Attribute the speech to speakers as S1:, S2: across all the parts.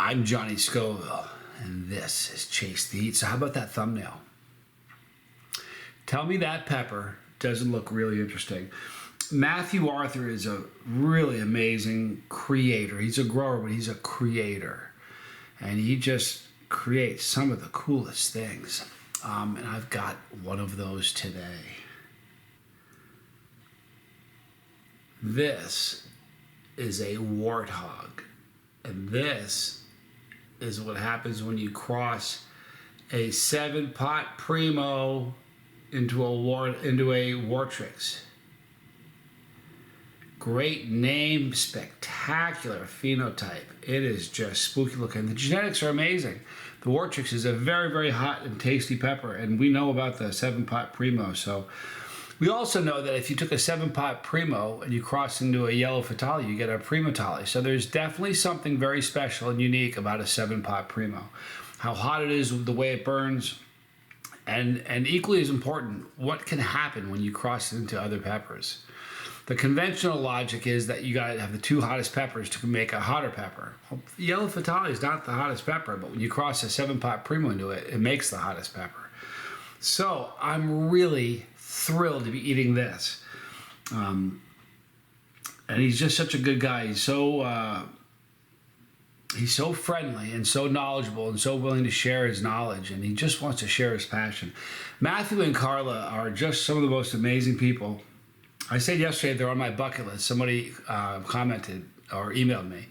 S1: I'm Johnny Scoville, and this is Chase the Heat. So how about that thumbnail? Tell me that pepper doesn't look really interesting. Matthew Arthur is a really amazing creator. He's a grower, but he's a creator. And he just creates some of the coolest things. And I've got one of those today. This is a Warthog. And this is what happens when you cross a 7-Pot Primo into a Wartryx. Great name, spectacular phenotype. It is just spooky looking. The genetics are amazing. The Wartryx is a very, very hot and tasty pepper, and we know about the 7-Pot Primo. So we also know that if you took a 7-Pot Primo and you cross into a yellow Fatale, you get a Primotale. So there's definitely something very special and unique about a 7-Pot Primo. How hot it is, the way it burns, and equally as important, what can happen when you cross it into other peppers. The conventional logic is that you gotta have the two hottest peppers to make a hotter pepper. Well, yellow Fatale is not the hottest pepper, but when you cross a 7-Pot Primo into it, it makes the hottest pepper. So I'm really thrilled to be eating this. And he's just such a good guy. He's so friendly and so knowledgeable and so willing to share his knowledge, and he just wants to share his passion. Matthew and Carla are just some of the most amazing people. I said yesterday they're on my bucket list. Somebody commented or emailed me.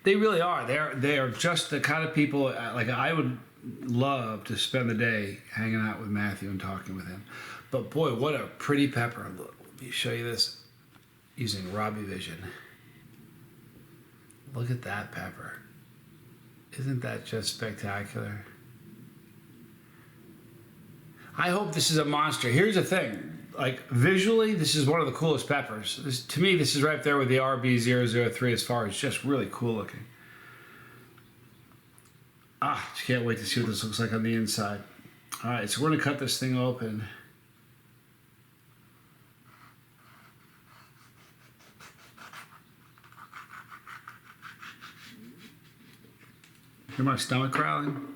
S1: They really are. They are just the kind of people, like I would love to spend the day hanging out with Matthew and talking with him. But boy, what a pretty pepper. Look, let me show you this using Robbie Vision. Look at that pepper. Isn't that just spectacular? I hope this is a monster. Here's the thing. Like, visually, this is one of the coolest peppers. To me, this is right there with the RB003 as far as just really cool looking. Just can't wait to see what this looks like on the inside. All right, so we're gonna cut this thing open. Hear my stomach growling?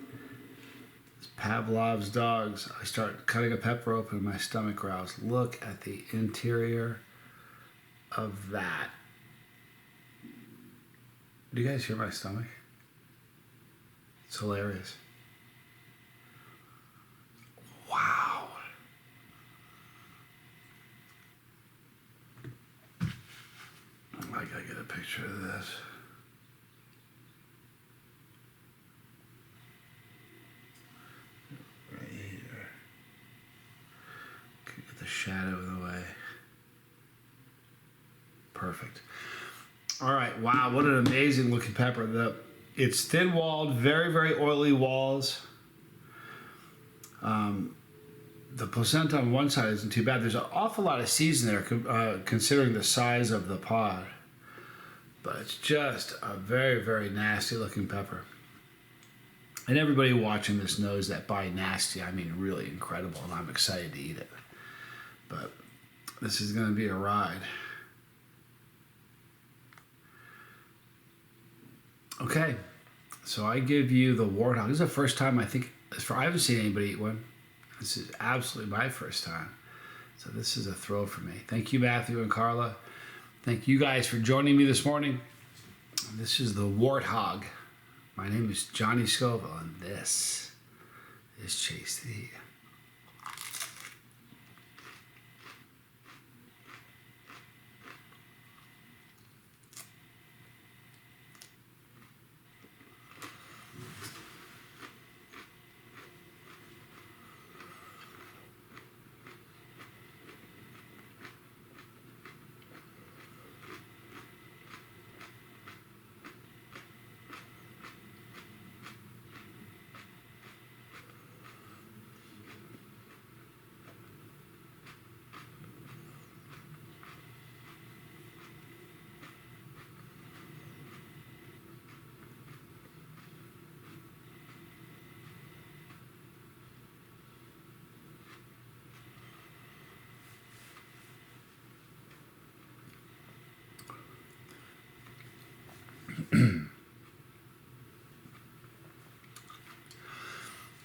S1: It's Pavlov's dogs. I start cutting a pepper open and my stomach growls. Look at the interior of that. Do you guys hear my stomach? It's hilarious. Wow. I gotta get a picture of this. Right here. Get the shadow in the way. Perfect. All right, wow, what an amazing looking pepper. It's thin-walled, very, very oily walls. The placenta on one side isn't too bad. There's an awful lot of seeds in there considering the size of the pod. But it's just a very, very nasty looking pepper. And everybody watching this knows that by nasty, I mean really incredible, and I'm excited to eat it. But this is gonna be a ride. Okay, so I give you the Warthog. This is the first time I haven't seen anybody eat one. This is absolutely my first time. So this is a thrill for me. Thank you, Matthew and Carla. Thank you guys for joining me this morning. This is the Warthog. My name is Johnny Scoville, and this is Chase the Heat.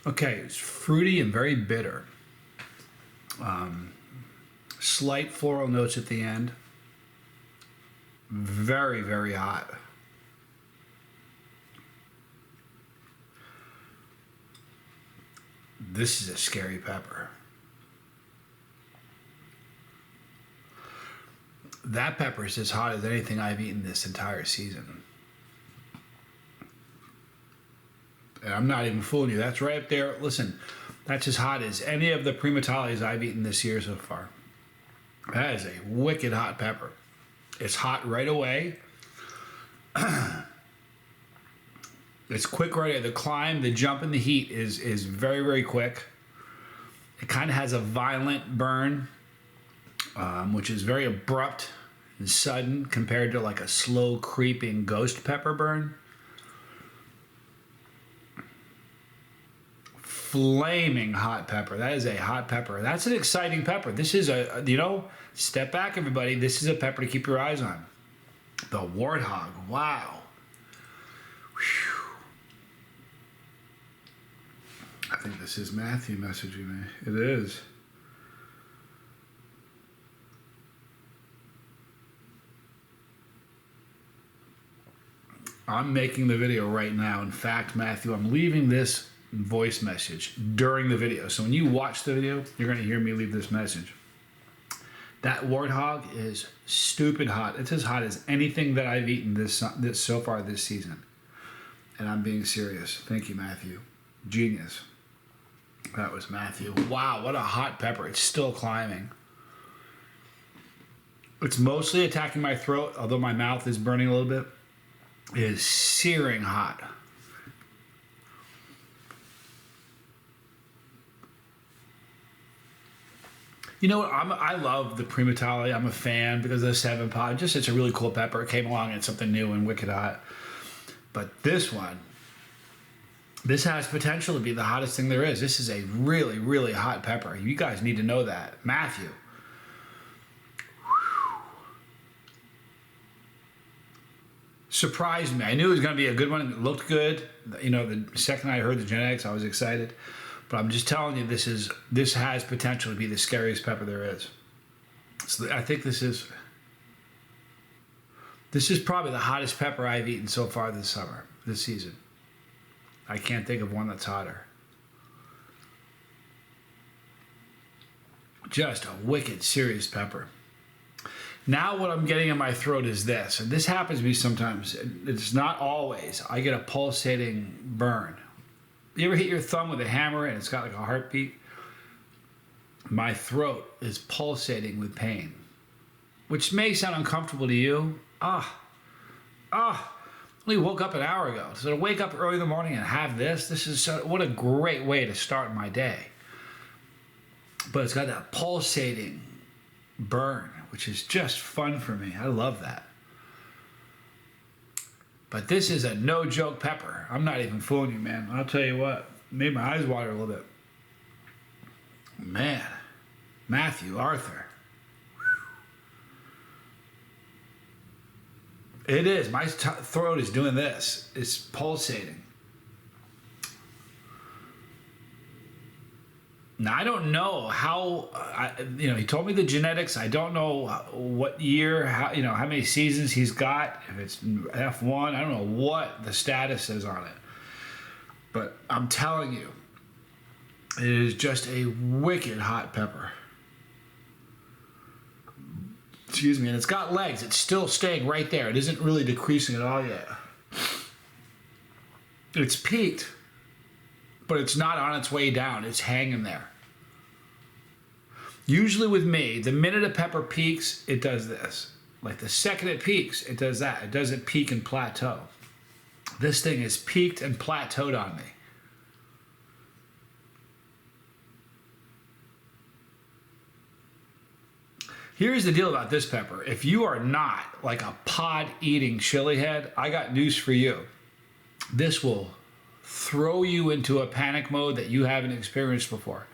S1: Okay, it's fruity and very bitter. Slight floral notes at the end. Very, very hot. This is a scary pepper. That pepper is as hot as anything I've eaten this entire season. And I'm not even fooling you. That's right up there. Listen, that's as hot as any of the Primatiales I've eaten this year so far. That is a wicked hot pepper. It's hot right away. It's quick right away. The climb, the jump in the heat is very, very quick. It kind of has a violent burn, which is very abrupt and sudden compared to like a slow creeping ghost pepper burn. Flaming hot pepper. That is a hot pepper. That's an exciting pepper. This is a, step back everybody. This is a pepper to keep your eyes on. The Warthog. Wow. Whew. I think this is Matthew messaging me. It is. I'm making the video right now. In fact, Matthew, I'm leaving this voice message during the video. So when you watch the video, you're going to hear me leave this message. That Warthog is stupid hot. It's as hot as anything that I've eaten this so far this season. And I'm being serious. Thank you, Matthew. Genius. That was Matthew. Wow, what a hot pepper. It's still climbing. It's mostly attacking my throat, although my mouth is burning a little bit. It is searing hot. You know what? I love the Primatale. I'm a fan because of the 7 Pot. Just it's a really cool pepper. It came along and something new and wicked hot. But this one, this has potential to be the hottest thing there is. This is a really, really hot pepper. You guys need to know that. Matthew. Surprised me. I knew it was going to be a good one. It looked good. The second I heard the genetics, I was excited. But I'm just telling you, this has potential to be the scariest pepper there is. So I think this is probably the hottest pepper I've eaten so far this season. I can't think of one that's hotter. Just a wicked, serious pepper. Now what I'm getting in my throat is this, and this happens to me sometimes. It's not always. I get a pulsating burn. You ever hit your thumb with a hammer and it's got like a heartbeat? My throat is pulsating with pain, which may sound uncomfortable to you. Only woke up an hour ago. So to wake up early in the morning and have this is what a great way to start my day. But it's got that pulsating burn, which is just fun for me. I love that. But this is a no-joke pepper. I'm not even fooling you, man. I'll tell you what. Made my eyes water a little bit. Man. Matthew, Arthur. Whew. It is. My throat is doing this. It's pulsating. Now, I don't know how, he told me the genetics. I don't know what year, how many seasons he's got, if it's F1. I don't know what the status is on it. But I'm telling you, it is just a wicked hot pepper. Excuse me, and it's got legs. It's still staying right there. It isn't really decreasing at all yet. It's peaked, but it's not on its way down. It's hanging there. Usually with me, the minute a pepper peaks, it does this. Like the second it peaks, it does that. It doesn't peak and plateau. This thing is peaked and plateaued on me. Here's the deal about this pepper. If you are not like a pod-eating chili head, I got news for you. This will throw you into a panic mode that you haven't experienced before.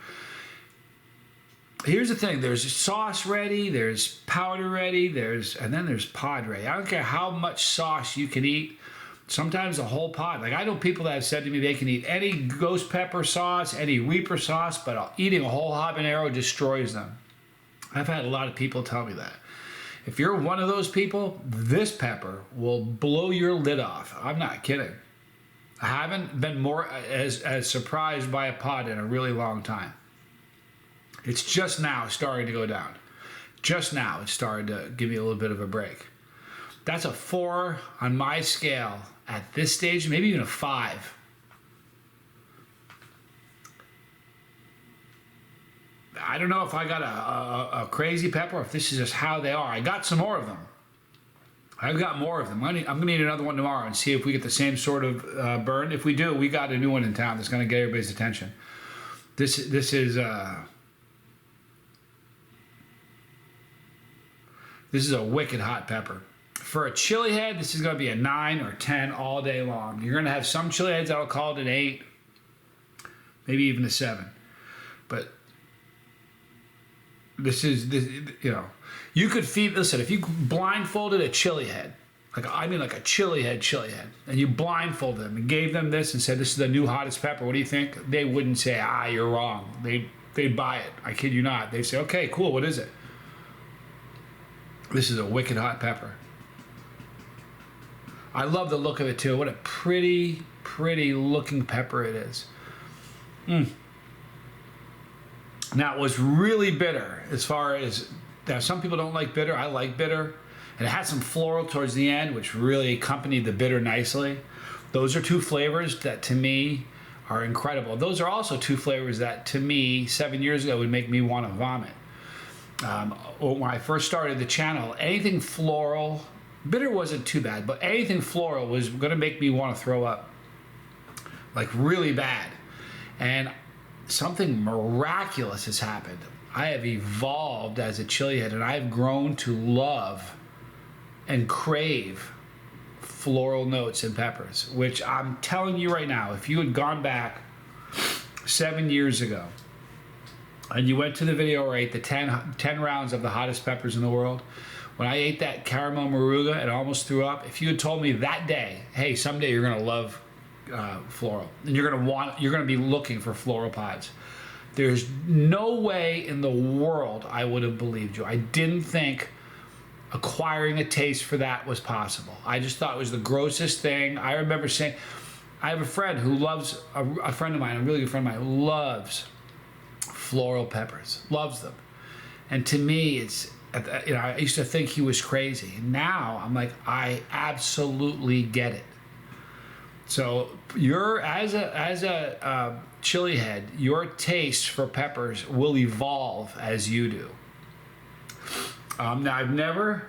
S1: Here's the thing. There's sauce ready, there's powder ready, and then there's pod ready. I don't care how much sauce you can eat. Sometimes a whole pot. Like I know people that have said to me they can eat any ghost pepper sauce, any Reaper sauce, but eating a whole habanero destroys them. I've had a lot of people tell me that. If you're one of those people, this pepper will blow your lid off. I'm not kidding. I haven't been more as surprised by a pot in a really long time. It's just now starting to go down. Just now it's starting to give me a little bit of a break. That's a 4 on my scale at this stage, maybe even a 5. I don't know if I got a crazy pepper or if this is just how they are. I got some more of them. I've got more of them. I'm going to eat another one tomorrow and see if we get the same sort of burn. If we do, we got a new one in town that's going to get everybody's attention. This is a wicked hot pepper. For a chili head, this is going to be a 9 or 10 all day long. You're going to have some chili heads that'll call it an 8, maybe even a 7. But this, you know, you could feed, listen, if you blindfolded a chili head, like a chili head, and you blindfolded them and gave them this and said, this is the new hottest pepper, what do you think? They wouldn't say, you're wrong. They'd buy it. I kid you not. They'd say, okay, cool, what is it? This is a wicked hot pepper. I love the look of it too. What a pretty, pretty looking pepper it is. Now it was really bitter as far as, now some people don't like bitter. I like bitter. And it had some floral towards the end, which really accompanied the bitter nicely. Those are 2 flavors that to me are incredible. Those are also 2 flavors that to me 7 years ago would make me want to vomit. When I first started the channel, anything floral, bitter wasn't too bad, but anything floral was going to make me want to throw up, like really bad. And something miraculous has happened. I have evolved as a chili head, and I've grown to love and crave floral notes and peppers, which I'm telling you right now, if you had gone back 7 years ago, and you went to the video where I ate the 10 rounds of the hottest peppers in the world, when I ate that caramel moruga and almost threw up, if you had told me that day, hey, someday you're going to love floral, and you're going to be looking for floral pods, there's no way in the world I would have believed you. I didn't think acquiring a taste for that was possible. I just thought it was the grossest thing. I remember saying, I have a friend who loves, a friend of mine, a really good friend of mine, who loves floral peppers, loves them. And to me, it's, you know, I used to think he was crazy. Now I'm like, I absolutely get it. So you're, as a chili head, your taste for peppers will evolve as you do. Now I've never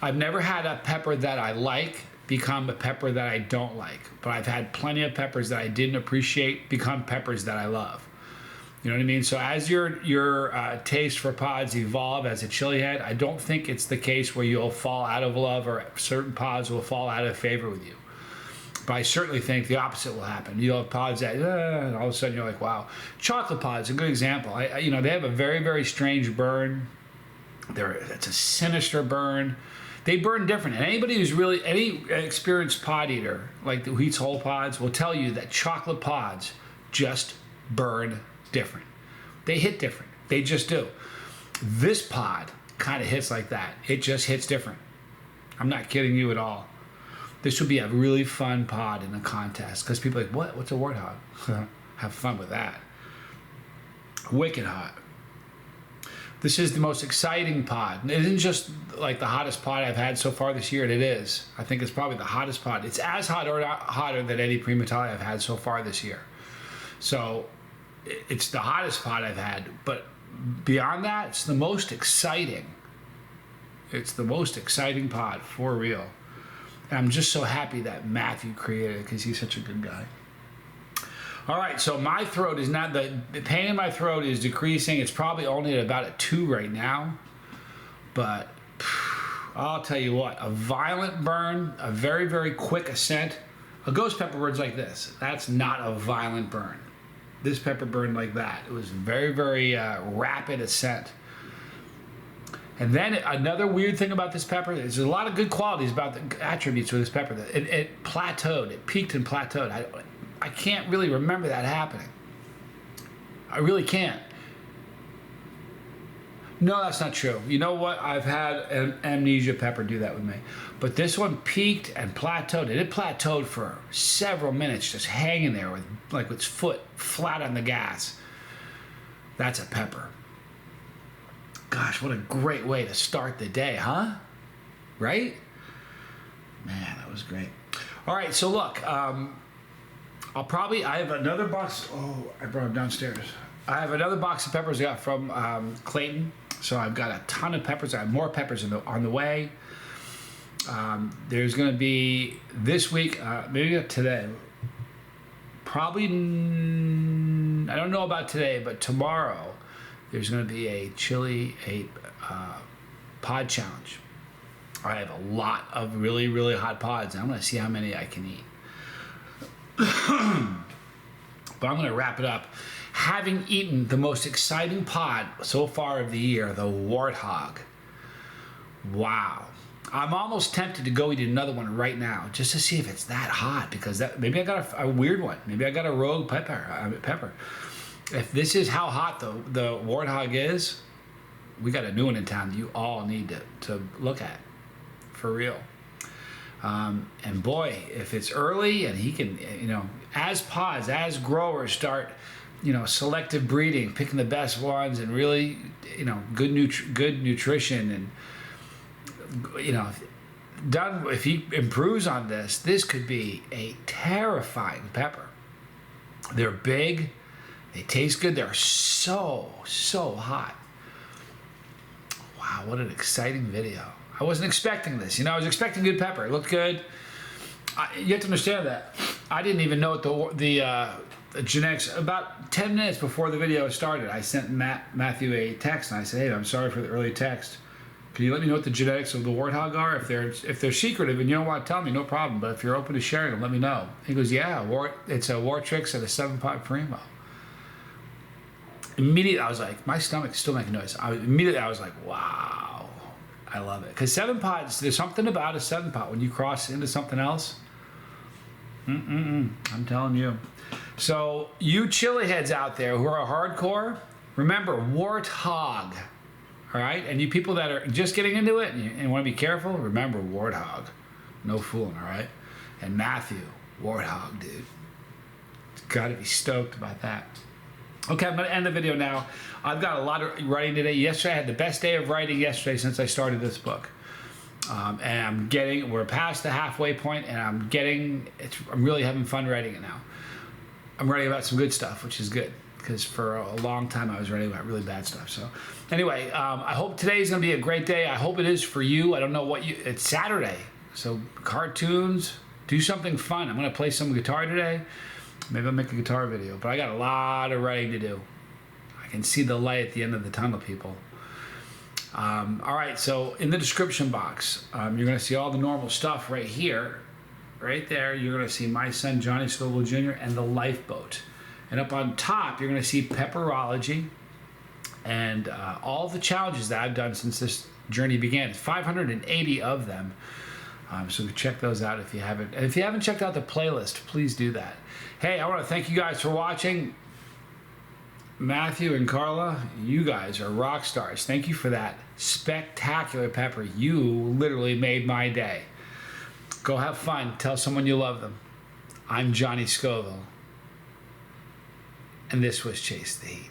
S1: had a pepper that I like become a pepper that I don't like, but I've had plenty of peppers that I didn't appreciate become peppers that I love. You know what I mean? So as your taste for pods evolve as a chili head, I don't think it's the case where you'll fall out of love or certain pods will fall out of favor with you. But I certainly think the opposite will happen. You'll have pods that, and all of a sudden you're like, wow. Chocolate pods, a good example. You know, they have a very, very strange burn. It's a sinister burn. They burn different. And anybody who's really, any experienced pod eater, like who eats whole pods, will tell you that chocolate pods just burn different. They hit different. They just do. This pod kind of hits like that. It just hits different. I'm not kidding you at all. This would be a really fun pod in a contest because people are like, what? What's a warthog? Have fun with that. Wicked hot. This is the most exciting pod. It isn't just like the hottest pod I've had so far this year, and it is. I think it's probably the hottest pod. It's as hot or hotter than any Primatale I've had so far this year. So it's the hottest pod I've had, but beyond that, it's the most exciting. It's the most exciting pod, for real. And I'm just so happy that Matthew created it because he's such a good guy. All right, so my throat is not, the pain in my throat is decreasing. It's probably only at about a 2 right now. But I'll tell you what, a violent burn, a very, very quick ascent. A ghost pepper burn's like this. That's not a violent burn. This pepper burned like that. It was very, very rapid ascent. And then another weird thing about this pepper, there's a lot of good qualities about the attributes of this pepper. It plateaued, it peaked and plateaued. I can't really remember that happening. I really can't. No, that's not true. You know what? I've had an amnesia pepper do that with me. But this one peaked and plateaued. And it plateaued for several minutes, just hanging there with like its foot flat on the gas. That's a pepper. Gosh, what a great way to start the day, huh? Right? Man, that was great. All right, so look, I have another box. Oh, I brought them downstairs. I have another box of peppers I got from Clayton. So I've got a ton of peppers. I have more peppers on the way. There's going to be this week, maybe not today. Probably, I don't know about today, but tomorrow there's going to be a pod challenge. I have a lot of really, really hot pods. And I'm going to see how many I can eat. But I'm going to wrap it up. Having eaten the most exciting pod so far of the year, the Warthog. Wow. I'm almost tempted to go eat another one right now just to see if it's that hot, because maybe I got a weird one. Maybe I got a rogue pepper. If this is how hot the Warthog is, we got a new one in town that you all need to look at. For real. And boy, if it's early and he can, as pods, as growers start, selective breeding, picking the best ones, and really, good nutrition, and if he improves on this could be a terrifying pepper. They're big, they taste good, they're so hot. Wow, what an exciting video. I wasn't expecting this. I was expecting good pepper. It looked good. You have to understand that I didn't even know what the genetics. About 10 minutes before the video started, I sent Matthew a text, and I said, "Hey, I'm sorry for the early text. Can you let me know what the genetics of the Warthog are? If they're secretive and you don't want to tell me, no problem. But if you're open to sharing them, let me know." He goes, "Yeah, it's a Warthryx and a 7-Pot Primo." Immediately, I was like, my stomach's still making noise. I was like, wow, I love it. Because 7-Pots, there's something about a 7-Pot when you cross into something else. I'm telling you. So you chili heads out there who are hardcore, remember Warthog, all right? And you people that are just getting into it and want to be careful, remember Warthog. No fooling, all right? And Matthew, Warthog, dude. Got to be stoked about that. Okay, I'm going to end the video now. I've got a lot of writing today. Yesterday, I had the best day of writing yesterday since I started this book. And we're past the halfway point, and I'm really having fun writing it now. I'm writing about some good stuff, which is good, because for a long time I was writing about really bad stuff. So anyway, I hope today's going to be a great day. I hope it is for you. I don't know it's Saturday, so cartoons, do something fun. I'm going to play some guitar today. Maybe I'll make a guitar video, but I got a lot of writing to do. I can see the light at the end of the tunnel, people. All right, so in the description box, you're going to see all the normal stuff right here. Right there, you're going to see my son, Johnny Scoville Jr., and the lifeboat. And up on top, you're going to see Pepperology and all the challenges that I've done since this journey began. 580 of them. So check those out if you haven't. And if you haven't checked out the playlist, please do that. Hey, I want to thank you guys for watching. Matthew and Carla, you guys are rock stars. Thank you for that spectacular pepper. You literally made my day. Go have fun. Tell someone you love them. I'm Johnny Scoville, and this was Chase the Heat.